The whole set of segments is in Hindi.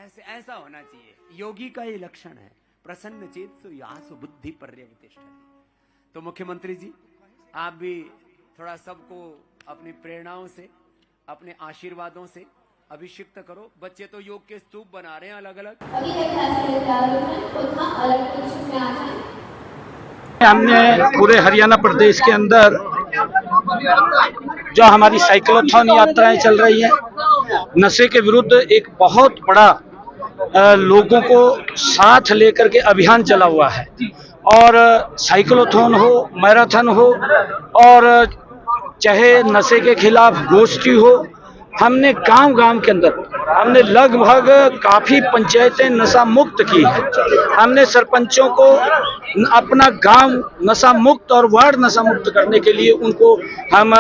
ऐसा होना चाहिए। योगी का ये लक्षण है, प्रसन्न चेत यासु बुद्धि पर्यवतिष्ठति। तो मुख्यमंत्री जी, आप भी थोड़ा सबको अपनी प्रेरणाओं से, अपने आशीर्वादों से अभिषिक्त करो। बच्चे तो योग के स्तूप बना रहे हैं अलग अलग। हमने पूरे हरियाणा प्रदेश के अंदर जो हमारी साइक्लोथॉन यात्राएं चल रही हैं, नशे के विरुद्ध एक बहुत बड़ा लोगों को साथ लेकर के अभियान चला हुआ है। और साइक्लोथॉन हो, मैराथन हो, और चाहे नशे के खिलाफ गोष्ठी हो, हमने गांव-गांव के अंदर हमने लगभग काफी पंचायतें नशा मुक्त की है। हमने सरपंचों को अपना गांव नशा मुक्त और वार्ड नशा मुक्त करने के लिए उनको हम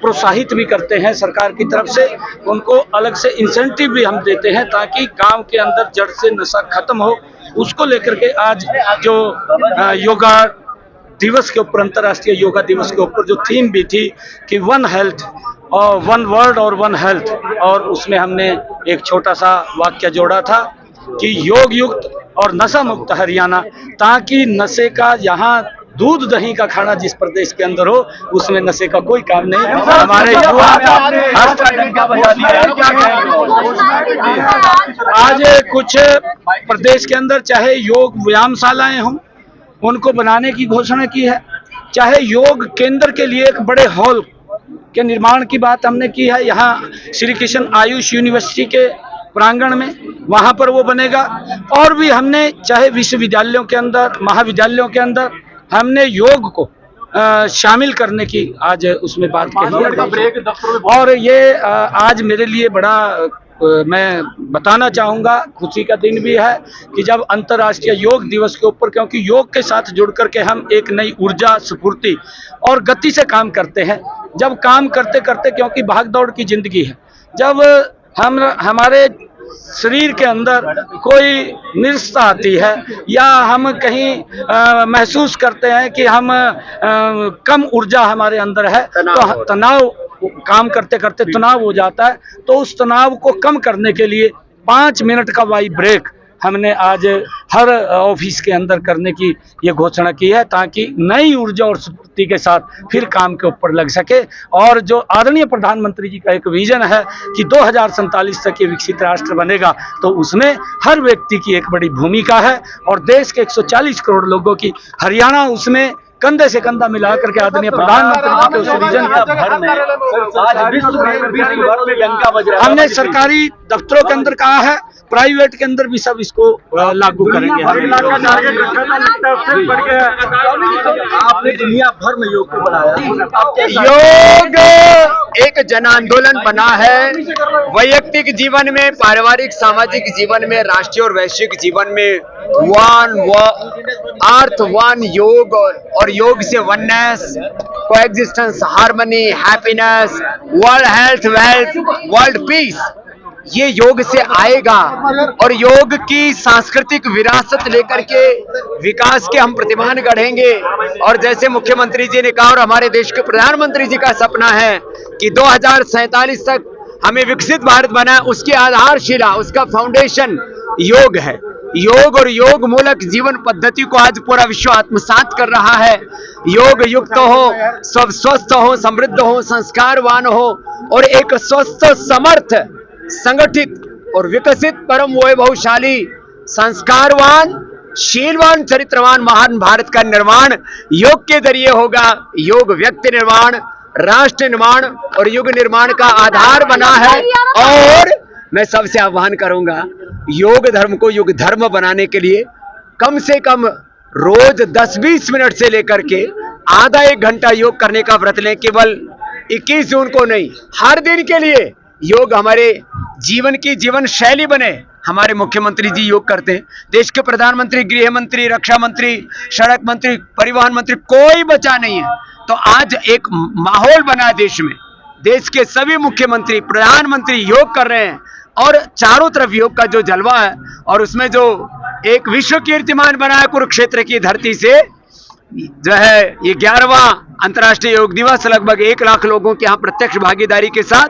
प्रोत्साहित भी करते हैं। सरकार की तरफ से उनको अलग से इंसेंटिव भी हम देते हैं ताकि गांव के अंदर जड़ से नशा खत्म हो। उसको लेकर के आज जो योगा दिवस के ऊपर, अंतर्राष्ट्रीय योगा दिवस के ऊपर जो थीम भी थी कि वन हेल्थ और वन वर्ल्ड और वन हेल्थ, और उसमें हमने एक छोटा सा वाक्य जोड़ा था कि योग युक्त और नशा मुक्त हरियाणा, ताकि नशे का यहाँ दूध दही का खाना जिस प्रदेश के अंदर हो उसमें नशे का कोई काम नहीं। हमारे युवा आज कुछ प्रदेश के अंदर चाहे योग व्यायामशालाएं हों, उनको बनाने की घोषणा की है, चाहे योग केंद्र के लिए एक बड़े हॉल के निर्माण की बात हमने की है। यहाँ श्री कृष्ण आयुष यूनिवर्सिटी के प्रांगण में वहाँ पर वो बनेगा। और भी हमने चाहे विश्वविद्यालयों के अंदर, महाविद्यालयों के अंदर हमने योग को शामिल करने की आज उसमें बात कही है। और ये आज मेरे लिए बड़ा मैं बताना चाहूँगा, खुशी का दिन भी है कि जब अंतर्राष्ट्रीय योग दिवस के ऊपर, क्योंकि योग के साथ जुड़ करके हम एक नई ऊर्जा, स्फूर्ति और गति से काम करते हैं। जब काम करते करते, क्योंकि भाग दौड़ की जिंदगी है, जब हमारे शरीर के अंदर कोई निरस्ता आती है या हम कहीं महसूस करते हैं कि हम कम ऊर्जा हमारे अंदर है, तो तनाव काम करते करते तनाव हो जाता है। तो उस तनाव को कम करने के लिए 5 मिनट का वाई ब्रेक हमने आज हर ऑफिस के अंदर करने की ये घोषणा की है, ताकि नई ऊर्जा और स्फूर्ति के साथ फिर काम के ऊपर लग सके। और जो आदरणीय प्रधानमंत्री जी का एक विजन है कि 2047 तक ये विकसित राष्ट्र बनेगा, तो उसमें हर व्यक्ति की एक बड़ी भूमिका है। और देश के 140 करोड़ लोगों की, हरियाणा उसमें कंधे से कंधा मिला करके आदरणीय प्रधानमंत्री जी के उस विजन का भर में आज विश्व में डंका बज रहा है। हमने सरकारी दफ्तरों के अंदर कहा है, प्राइवेट के अंदर भी सब इसको लागू करेंगे। आपने दुनिया भर में योग को बनाया। योग एक जन आंदोलन बना है। वैयक्तिक जीवन में, पारिवारिक सामाजिक जीवन में, राष्ट्रीय और वैश्विक जीवन में अर्थ वन योग, और योग से oneness, coexistence, harmony, happiness, world health, wealth, world peace, ये योग से आएगा। और योग की सांस्कृतिक विरासत लेकर के विकास के हम प्रतिमान गढ़ेंगे। और जैसे मुख्यमंत्री जी ने कहा और हमारे देश के प्रधानमंत्री जी का सपना है कि 2047 तक हमें विकसित भारत बना, उसकी आधारशिला, उसका फाउंडेशन योग है। योग और योग मूलक जीवन पद्धति को आज पूरा विश्व आत्मसात कर रहा है। योग युक्त हो, सब स्वस्थ हो, समृद्ध हो, संस्कारवान हो, और एक स्वस्थ, समर्थ, संगठित और विकसित, परम वैभवशाली, संस्कारवान, शीलवान, चरित्रवान महान भारत का निर्माण योग के जरिए होगा। योग व्यक्ति निर्माण, राष्ट्र निर्माण और युग निर्माण का आधार बना है। और मैं सबसे आह्वान करूंगा, योग धर्म को युग धर्म बनाने के लिए कम से कम रोज 10-20 मिनट से लेकर के आधा 1 घंटा योग करने का व्रत लें। केवल 21 जून को नहीं, हर दिन के लिए योग हमारे जीवन की जीवन शैली बने। हमारे मुख्यमंत्री जी योग करते हैं, देश के प्रधानमंत्री, गृह मंत्री, रक्षा मंत्री, सड़क मंत्री, परिवहन मंत्री, कोई बचा नहीं है। तो आज एक माहौल बना देश में, देश के सभी मुख्यमंत्री, प्रधानमंत्री योग कर रहे हैं। और चारों तरफ योग का जो जलवा है, और उसमें जो एक विश्व कीर्तिमान बना है कुरुक्षेत्र की धरती से, जो है ये 11वां अंतर्राष्ट्रीय योग दिवस, लगभग 1 लाख लोगों के यहाँ प्रत्यक्ष भागीदारी के साथ,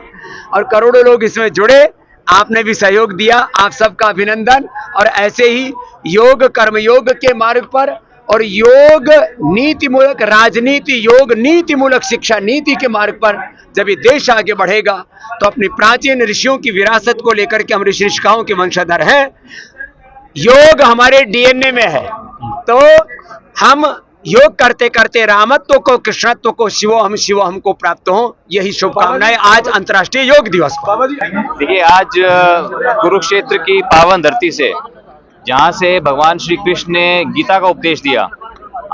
और करोड़ों लोग इसमें जुड़े। आपने भी सहयोग दिया, आप सबका अभिनंदन। और ऐसे ही योग कर्मयोग के मार्ग पर और योग नीति मूलक राजनीति, योग नीति मूलक शिक्षा नीति के मार्ग पर जब ये देश आगे बढ़ेगा तो अपनी प्राचीन ऋषियों की विरासत को लेकर के हम ऋषि ऋषिकाओं के वंशधर हैं। योग हमारे डीएनए में है, तो हम योग करते करते रामत्व को, कृष्णत्व को, शिवो हमको प्राप्त हो। यही शुभकामनाएं आज अंतर्राष्ट्रीय योग दिवस पर। देखिए, आज कुरुक्षेत्र की पावन धरती से, जहाँ से भगवान श्री कृष्ण ने गीता का उपदेश दिया,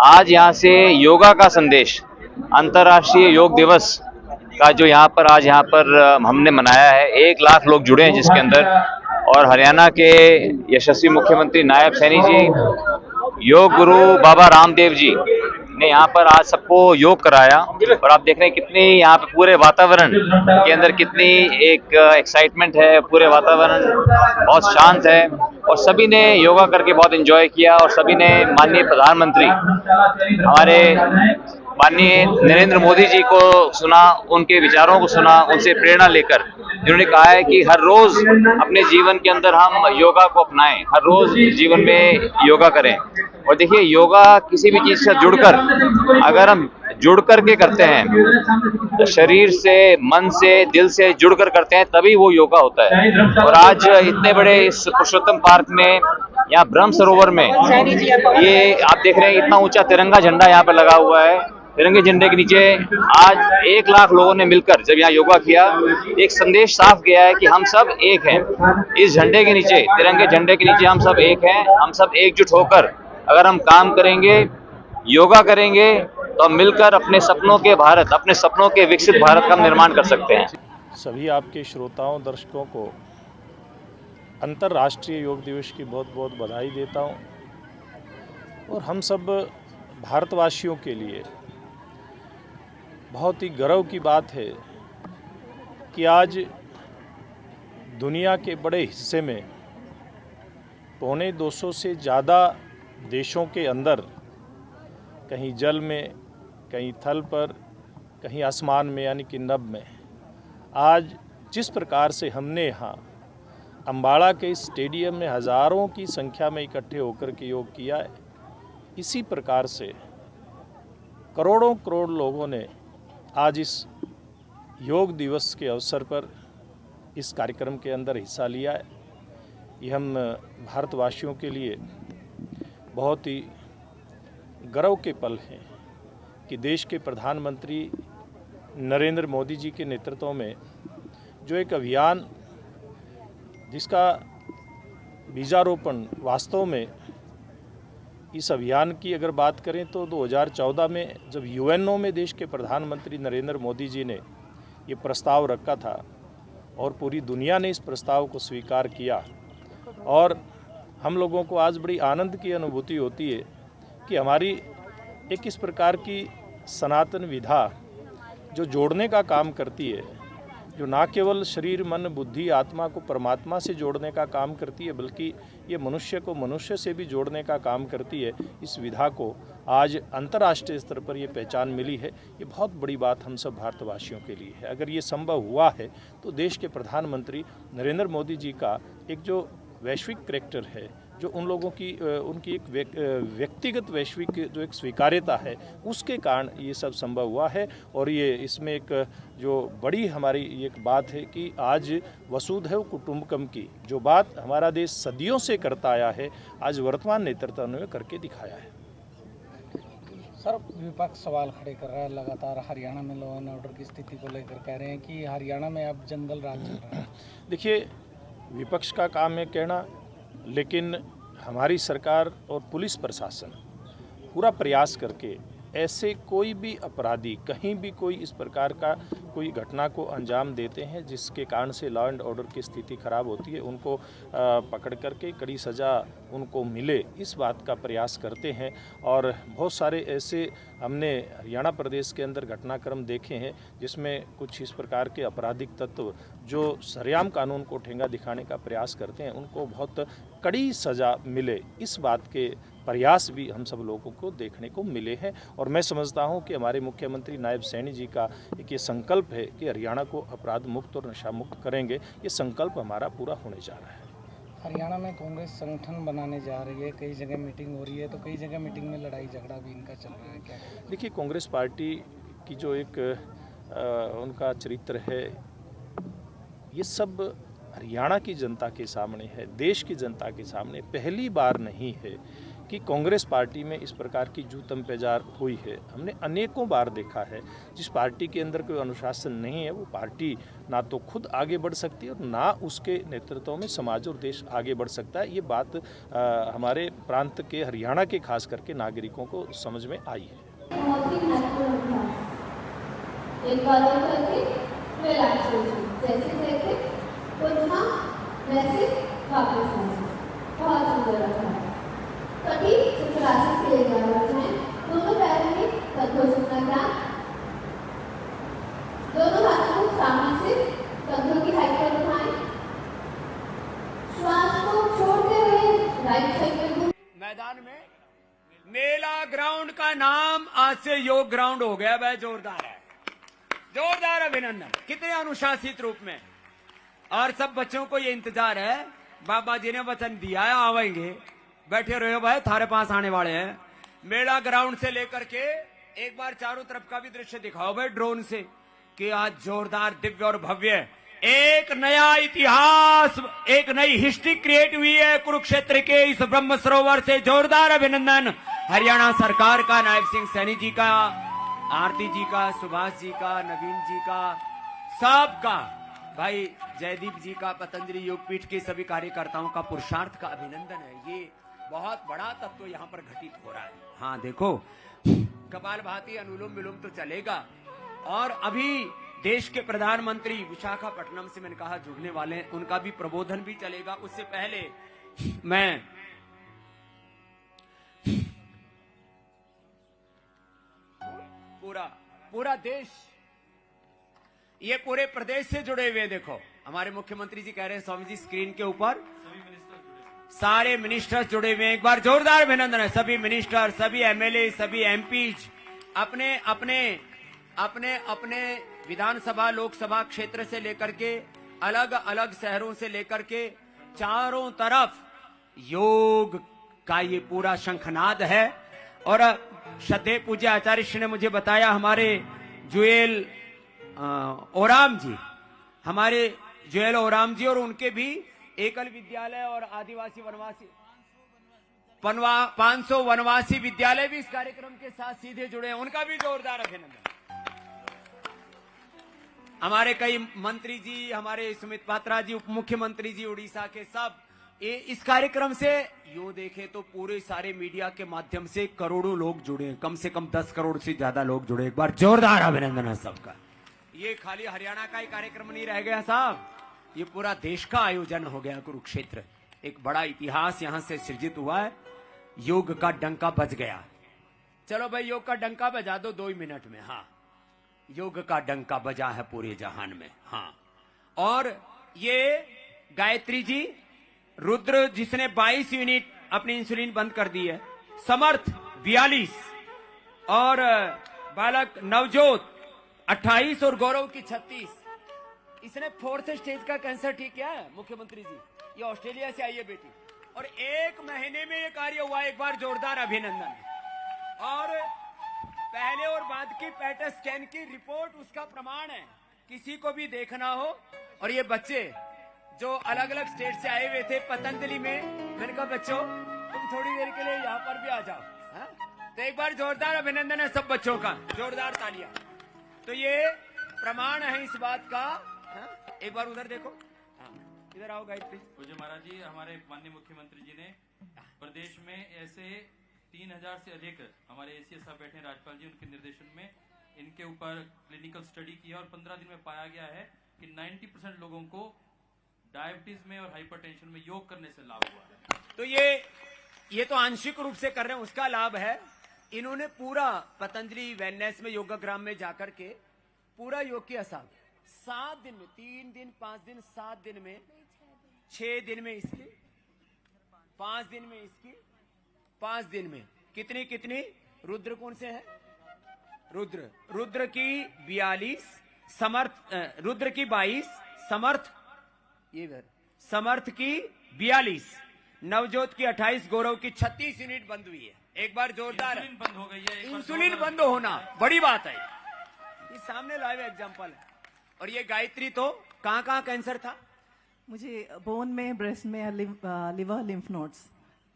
आज यहाँ से योगा का संदेश, अंतर्राष्ट्रीय योग दिवस का जो आज यहाँ पर हमने मनाया है। 1 लाख लोग जुड़े हैं जिसके अंदर, और हरियाणा के यशस्वी मुख्यमंत्री नायब सैनी जी, योग गुरु बाबा रामदेव जी ने यहाँ पर आज सबको योग कराया। और आप देख रहे हैं कितनी यहाँ पे पूरे वातावरण के अंदर कितनी एक एक्साइटमेंट है, पूरे वातावरण बहुत शांत है और सभी ने योगा करके बहुत एंजॉय किया। और सभी ने माननीय प्रधानमंत्री हमारे माननीय नरेंद्र मोदी जी को सुना, उनके विचारों को सुना, उनसे प्रेरणा लेकर जिन्होंने कहा है कि हर रोज अपने जीवन के अंदर हम योगा को अपनाएं, हर रोज जीवन में योगा करें। और देखिए, योगा किसी भी चीज से जुड़कर, अगर हम जुड़ करके करते हैं, तो शरीर से, मन से, दिल से जुड़कर करते हैं, तभी वो योगा होता है। और आज इतने बड़े इस पुरुषोत्तम पार्क में, यहाँ ब्रह्म सरोवर में, ये आप देख रहे हैं इतना ऊंचा तिरंगा झंडा यहाँ पर लगा हुआ है। तिरंगे झंडे के नीचे आज 1 लाख लोगों ने मिलकर जब यहाँ योगा किया, एक संदेश साफ गया है कि हम सब एक हैं। इस झंडे के नीचे, तिरंगे झंडे के नीचे हम सब एक हैं। हम सब एकजुट होकर अगर हम काम करेंगे, योगा करेंगे, तो हम मिलकर अपने सपनों के भारत, अपने सपनों के विकसित भारत का निर्माण कर सकते हैं। सभी आपके श्रोताओं, दर्शकों को अंतर्राष्ट्रीय योग दिवस की बहुत बहुत बधाई देता हूँ। और हम सब भारतवासियों के लिए बहुत ही गर्व की बात है कि आज दुनिया के बड़े हिस्से में 250 से ज़्यादा देशों के अंदर, कहीं जल में, कहीं थल पर, कहीं आसमान में यानी कि नभ में, आज जिस प्रकार से हमने यहाँ अम्बाड़ा के स्टेडियम में हज़ारों की संख्या में इकट्ठे होकर के योग किया है, इसी प्रकार से करोड़ों करोड़ लोगों ने आज इस योग दिवस के अवसर पर इस कार्यक्रम के अंदर हिस्सा लिया है। ये हम भारतवासियों के लिए बहुत ही गर्व के पल हैं कि देश के प्रधानमंत्री नरेंद्र मोदी जी के नेतृत्व में जो एक अभियान, जिसका बीजारोपण वास्तव में, इस अभियान की अगर बात करें तो 2014 में जब यूएनओ में देश के प्रधानमंत्री नरेंद्र मोदी जी ने ये प्रस्ताव रखा था और पूरी दुनिया ने इस प्रस्ताव को स्वीकार किया, और हम लोगों को आज बड़ी आनंद की अनुभूति होती है कि हमारी एक इस प्रकार की सनातन विधा जो जोड़ने का काम करती है, जो ना केवल शरीर, मन, बुद्धि, आत्मा को परमात्मा से जोड़ने का काम करती है, बल्कि ये मनुष्य को मनुष्य से भी जोड़ने का काम करती है, इस विधा को आज अंतर्राष्ट्रीय स्तर पर ये पहचान मिली है। ये बहुत बड़ी बात हम सब भारतवासियों के लिए है। अगर ये संभव हुआ है तो देश के प्रधानमंत्री नरेंद्र मोदी जी का एक जो वैश्विक कैरेक्टर है, जो उन लोगों की उनकी एक व्यक्तिगत वैश्विक जो एक स्वीकार्यता है, उसके कारण ये सब संभव हुआ है। और ये इसमें एक जो बड़ी हमारी एक बात है कि आज वसुधैव कुटुंबकम की जो बात हमारा देश सदियों से करता आया है, आज वर्तमान नेतृत्व ने करके दिखाया है। सर, विपक्ष सवाल खड़े कर रहा है लगातार हरियाणा में लॉ एंड ऑर्डर की स्थिति को लेकर, कह रहे हैं कि हरियाणा में अब जंगल राज चल रहा है। देखिए, विपक्ष का काम है कहना, लेकिन हमारी सरकार और पुलिस प्रशासन पूरा प्रयास करके ऐसे कोई भी अपराधी कहीं भी कोई इस प्रकार का कोई घटना को अंजाम देते हैं जिसके कारण से लॉ एंड ऑर्डर की स्थिति खराब होती है, उनको पकड़ करके कड़ी सज़ा उनको मिले, इस बात का प्रयास करते हैं। और बहुत सारे ऐसे हमने हरियाणा प्रदेश के अंदर घटनाक्रम देखे हैं जिसमें कुछ इस प्रकार के आपराधिक तत्व जो सरेआम कानून को ठेंगा दिखाने का प्रयास करते हैं, उनको बहुत कड़ी सज़ा मिले, इस बात के प्रयास भी हम सब लोगों को देखने को मिले हैं। और मैं समझता हूं कि हमारे मुख्यमंत्री नायब सैनी जी का एक ये संकल्प है कि हरियाणा को अपराध मुक्त और नशा मुक्त करेंगे, ये संकल्प हमारा पूरा होने जा रहा है। हरियाणा में कांग्रेस संगठन बनाने जा रही है, कई जगह मीटिंग हो रही है, तो कई जगह मीटिंग में लड़ाई झगड़ा भी इनका चल रहा है, क्या? देखिए, कांग्रेस पार्टी की जो एक उनका चरित्र है, ये सब हरियाणा की जनता के सामने है, देश की जनता के सामने। पहली बार नहीं है कि कांग्रेस पार्टी में इस प्रकार की जूतम पेजार हुई है। हमने अनेकों बार देखा है, जिस पार्टी के अंदर कोई अनुशासन नहीं है, वो पार्टी ना तो खुद आगे बढ़ सकती है और ना उसके नेतृत्व में समाज और देश आगे बढ़ सकता है। ये बात हमारे प्रांत के, हरियाणा के खास करके नागरिकों को समझ में आई है। एक बार करके रिलैक्सेशन, जैसे देखे पुनः वैसे वापस आ जाए, बहुत सुंदर रखा है। कभी चतुरासी से लेकर जाए, दोनों पैरों में कंधों झुकना क्या, दोनों हाथों को सामने से कंधों की हाइट पर उठाएं, श्वास को छोड़ते हुए राइट साइड में मैदान में मेला ग्राउंड का नाम आज से योग ग्राउंड हो गया। वह जोरदार है, जोरदार अभिनंदन, कितने अनुशासित रूप में। और सब बच्चों को ये इंतजार है, बाबा जी ने वचन दिया है आवेंगे, बैठे रहो भाई, थारे पास आने वाले हैं। मेला ग्राउंड से लेकर के एक बार चारों तरफ का भी दृश्य दिखाओ भाई ड्रोन से, कि आज जोरदार, दिव्य और भव्य एक नया इतिहास, एक नई हिस्ट्री क्रिएट हुई है कुरुक्षेत्र के इस ब्रह्म सरोवर से। जोरदार अभिनंदन हरियाणा सरकार का, नायब सिंह सैनी जी का, आरती जी का, सुभाष जी का, नवीन जी का, सबका, भाई जयदीप जी का, पतंजलि योगपीठ के सभी कार्यकर्ताओं का पुरुषार्थ का अभिनंदन है। ये बहुत बड़ा तत्व यहाँ पर घटित हो रहा है। हाँ देखो, कपालभाति अनुलोम विलोम तो चलेगा, और अभी देश के प्रधानमंत्री विशाखापट्टनम से मैंने कहा जुड़ने वाले हैं, उनका भी प्रबोधन भी चलेगा। उससे पहले मैं पूरा देश, ये पूरे प्रदेश से जुड़े हुए, देखो हमारे मुख्यमंत्री जी कह रहे हैं स्वामी जी स्क्रीन के ऊपर सारे मिनिस्टर्स जुड़े हुए हैं। एक बार जोरदार अभिनंदन है सभी मिनिस्टर, सभी एमएलए, सभी एमपीज, अपने अपने अपने अपने विधानसभा लोकसभा क्षेत्र से लेकर के अलग अलग शहरों से लेकर के चारों तरफ योग का ये पूरा शंखनाद है। और श्रद्धेय पूज्य आचार्य श्री ने मुझे बताया, हमारे जुएल ओराम जी, हमारे जुएल ओराम जी और उनके भी एकल विद्यालय और आदिवासी वनवासी 500 वनवासी विद्यालय भी इस कार्यक्रम के साथ सीधे जुड़े हैं, उनका भी जोरदार अभिनंदन। हमारे कई मंत्री जी, हमारे सुमित पात्रा जी, उप मुख्यमंत्री जी उड़ीसा के, सब इस कार्यक्रम से यो देखे तो पूरे सारे मीडिया के माध्यम से करोड़ों लोग जुड़े, कम से कम 10 करोड़ से ज्यादा लोग जुड़े। एक बार जोरदार अभिनंदन है सबका। ये खाली हरियाणा का ही कार्यक्रम नहीं रह गया साहब, ये पूरा देश का आयोजन हो गया कुरुक्षेत्र। एक बड़ा इतिहास यहां से सृजित हुआ है, योग का डंका बज गया। चलो भाई योग का डंका बजा दो 2 मिनट में। हाँ, योग का डंका बजा है पूरे जहान में। हाँ, और ये गायत्री जी, रुद्र जिसने 22 यूनिट अपनी इंसुलिन बंद कर दी है, समर्थ 42, और बालक नवजोत 28 और गौरव की 36। इसने 4th स्टेज का कैंसर ठीक किया है मुख्यमंत्री जी, ये ऑस्ट्रेलिया से आई है बेटी, और 1 महीने में ये कार्य हुआ। एक बार जोरदार अभिनंदन। और पहले और बाद की पैट स्कैन की रिपोर्ट उसका प्रमाण है, किसी को भी देखना हो। और ये बच्चे जो अलग अलग स्टेट से आए हुए थे पतंजलि में, मैंने कहा बच्चों तुम थोड़ी देर के लिए यहाँ पर भी आ जाओ। हा? तो एक बार जोरदार अभिनंदन है सब बच्चों का, जोरदार तालियां। तो ये प्रमाण है इस बात का। हा? एक बार उधर देखो, इधर आओ गायत्री। पूज्य महाराज जी, हमारे माननीय मुख्यमंत्री जी ने प्रदेश में ऐसे 3000 से अधिक हमारे एसीएस साहब बैठे हैं, राज्यपाल जी उनके निर्देशन में इनके ऊपर क्लिनिकल स्टडी किया, और 15 दिन में पाया गया है कि 90% लोगों को डायबिटीज में और हाइपरटेंशन में योग करने से लाभ हुआ है। तो ये तो आंशिक रूप से कर रहे हैं, उसका लाभ है। इन्होंने पूरा पतंजलि वेलनेस में योगाग्राम में जाकर के पूरा योग किया साहब, 7 दिन में, 3 दिन 5 दिन 7 दिन में, 6 दिन में इसकी, 5 दिन में इसकी, 5 दिन में कितनी कितनी रुद्र कौन से है? रुद्र की 42, समर्थ रुद्र की 22, समर्थ ये समर्थ की 42, नवजोत की 28, गौरव की 36 यूनिट बंद हुई है। एक बार जोरदार इंसुलिन बंद हो गई है। इंसुलिन बंद होना बड़ी बात है, ये सामने लाइव एग्जांपल है। और ये गायत्री तो कहाँ कैंसर था? मुझे बोन में, ब्रेस्ट में, लिवर, लिम्फ नोड्स,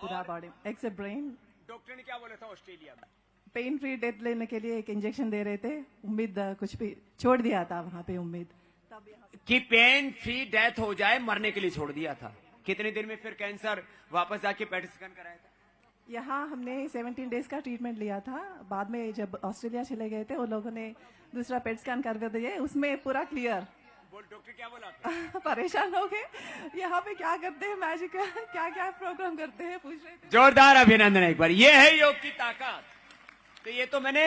पूरा बॉडी एक्सेप्ट ब्रेन। डॉक्टर ने क्या बोला था ऑस्ट्रेलिया में? पेन फ्री डेथ लेने के लिए एक इंजेक्शन दे रहे थे, उम्मीद कुछ भी छोड़ दिया था वहाँ पे, उम्मीद तब कि पेन फ्री डेथ हो जाए, मरने के लिए छोड़ दिया था। कितने दिन में फिर कैंसर वापस जाके पेट स्कैन कराया था? यहाँ हमने 17 डेज का ट्रीटमेंट लिया था। बाद में जब ऑस्ट्रेलिया चले गए थे, उन लोगों ने दूसरा पेट स्कैन कर दिए, उसमें पूरा क्लियर। बोल डॉक्टर क्या बोला? परेशान हो गए, यहाँ पे क्या करते हैं, मैजिक क्या क्या प्रोग्राम करते हैं, पूछ रहे थे। जोरदार अभिनंदन एक बार। ये है योग की ताकत। तो ये तो मैंने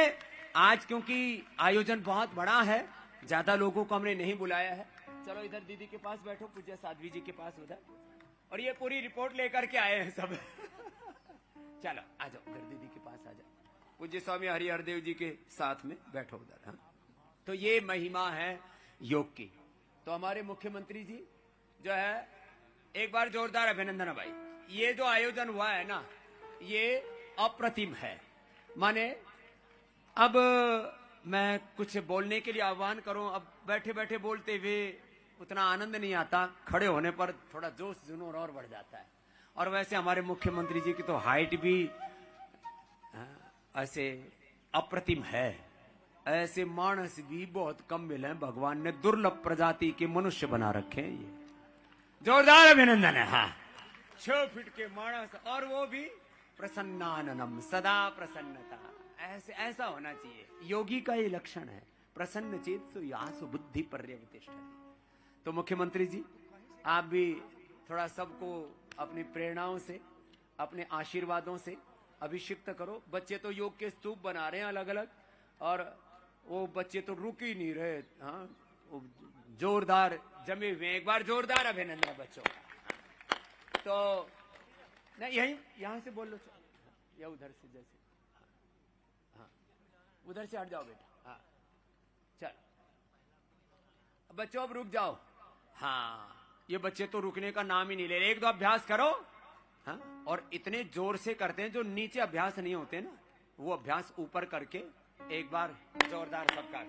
आज, क्योंकि आयोजन बहुत बड़ा है, ज्यादा लोगों को हमने नहीं बुलाया है। चलो इधर दीदी के पास बैठो, पूज्य साध्वी जी के पास उधर, और ये पूरी रिपोर्ट लेकर के आए हैं सब। चलो आ जाओ उधर दीदी के पास आ जाओ, पूज्य स्वामी हरिहरदेव जी के साथ में बैठो उधर। हाँ, तो ये महिमा है योग की। तो हमारे मुख्यमंत्री जी जो है, एक बार जोरदार अभिनंदन है भाई। ये जो आयोजन हुआ है ना, ये अप्रतिम है। माने अब मैं कुछ बोलने के लिए आह्वान करूं, अब बैठे बैठे बोलते हुए उतना आनंद नहीं आता, खड़े होने पर थोड़ा जोश जुनून और बढ़ जाता है। और वैसे हमारे मुख्यमंत्री जी की तो हाइट भी ऐसे अप्रतिम है, ऐसे मानस भी बहुत कम मिले हैं। भगवान ने दुर्लभ प्रजाति के मनुष्य बना रखे हैं। ये जोरदार अभिनंदन है। हाँ, 6 फीट के मानस, और वो भी प्रसन्नाननम, सदा प्रसन्नता। ऐसा होना चाहिए। योगी का ये लक्षण है, प्रसन्न चेत यासु बुद्धि पर्यवतिष्ठति। तो मुख्यमंत्री जी, आप भी थोड़ा सबको अपनी प्रेरणाओं से, अपने आशीर्वादों से अभिषिक्त करो। बच्चे तो योग के स्तूप बना रहे हैं अलग अलग, और वो बच्चे तो रुक ही नहीं रहे। हाँ, जोरदार जमे हुए। एक बार जोरदार अभिनंदन बच्चों का। तो नहीं, यहां से बोल लो, या उधर से, जैसे हाँ, उधर से हट जाओ बेटा। हाँ चल बच्चों, अब रुक जाओ। हाँ, ये बच्चे तो रुकने का नाम ही नहीं ले रहे। एक दो अभ्यास करो। हाँ, और इतने जोर से करते हैं, जो नीचे अभ्यास नहीं होते ना, वो अभ्यास ऊपर करके एक बार जोरदार सबका